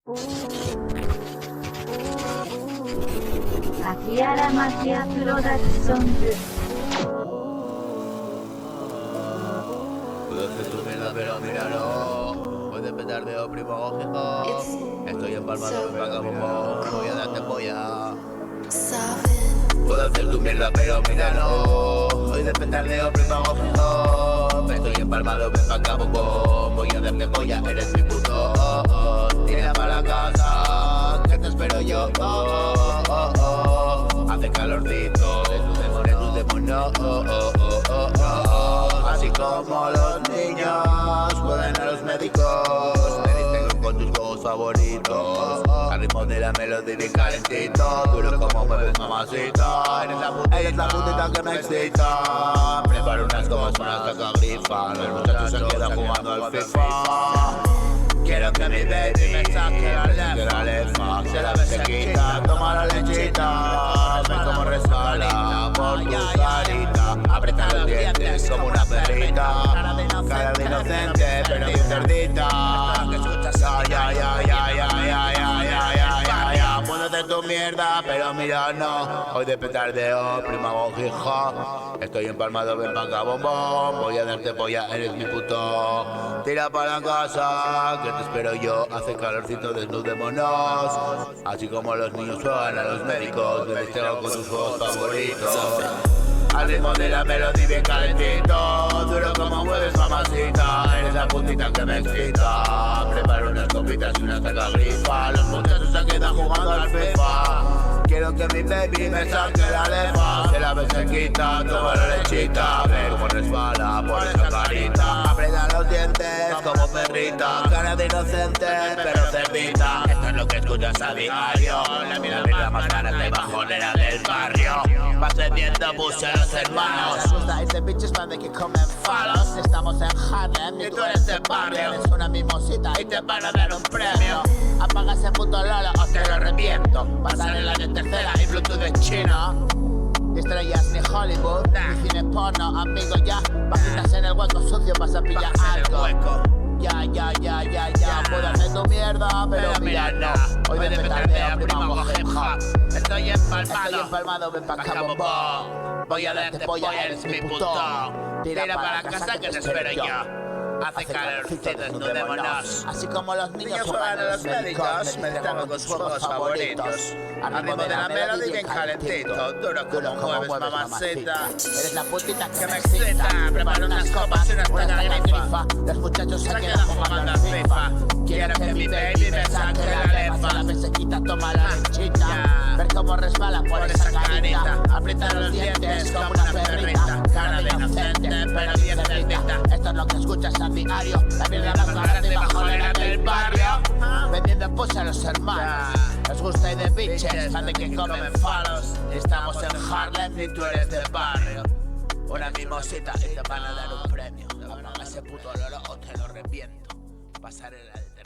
Akiara Magia Productions. Puedo hacer tu mierda, pero míralo. Puedes petardeo, primo gojijo. Estoy empalmado, ven pa' acá, bombón. Voy a darte polla. Puedo hacer tu mierda, pero míralo. Hoy de petardeo, primo gojijo. Estoy empalmado, ven pa' acá, bombón. Voy a darte polla, eres mi puto. Tira para la casa, que te espero yo. Hace calorcito, de tus demonios. Así como los niños pueden a los médicos. Me dicen con tus juegos favoritos. Al ritmo de la melodía bien calentito. Duro como mueves, mamacita. Eres la putita que me excita. Preparo unas gomas, una caca grifa. Los muchachos se quedan jugando al FIFA. Quiero que mi baby me saque la lefa. Se la se quita, toma la lechita. Ven como resbala por tu carita. Aprieta los dientes como una perrita. Cara de inocente, pero bien cerdita. Ya. Pónete tu mierda, pero mira no. Hoy de petardeo, prima gojija. Estoy empalmado, ven pa' acá, bombón. Voy a darte polla, eres mi puto. Tira para la casa, que te espero yo. Hace calorcito, desnudémonos. Así como los niños juegan a los médicos. Me distraigo con tus juegos favoritos. Al ritmo de la melodía bien calentito. Duro como mueves, mamacita. Eres la puntita que me excita. Preparo unas copitas y una taca grifa. Los muchachos se quedan jugando al FIFA. Quiero que mi baby me saque la lefa. Se la ve cerquita, toma la lechita. Ver cómo resbala por esa carita. Aprieta los dientes como perrita. Cara de inocente, pero cerdita. Esto es lo que escuchas a diario. La mira más cara de bajonera del barrio. Vas vendiendo bus a los hermanos. Nos gusta ese bitches man de que comen falos. Estamos en Harlem y tú eres de barrio. Eres una mimosita y te van a dar un premio. Apaga ese puto lolo o te lo reviento. Pasar el año tercera y Bluetooth de chino. Ni estrellas ni Hollywood, ni cine porno, amigo ya. Vaginas en el hueco sucio vas a pillar algo. Ya. Puedo hacer tu mierda, pero mira no. Hoy de petardeo, primo hip hop. Estoy empalmado, ven pa' acá, bombón. Voy a darte polla, eres mi puto. Tira para la casa que te espero yo. Hace calorcito, desnudémonos. Así como los niños juegan a los médicos. Me distraigo con sus juegos favoritos. Al ritmo de la melodía bien calentito. Duro como mueves, mamacita. Eres la putita que me excita. Preparo unas copas y una taca grifa. Los muchachos se quedan jugando al FIFA. Quiero que mi baby me saque la lefa. La vez se quita, toma la lechita. Ver cómo resbala por esa carita. Aprieta los dientes como una perrita. Cara de inocente, pero bien cerdita. Esto es lo que escuchas a diario. La mierda más grande bajonera del barrio. Vendiendo pus a los hermanos. Nos gusta ir de bitches, más de que comen falos. Estamos en Harlem y tú eres del barrio. Una mimosita y te van a dar un premio. Apaga ese puto loro o te lo reviento. Pasarela de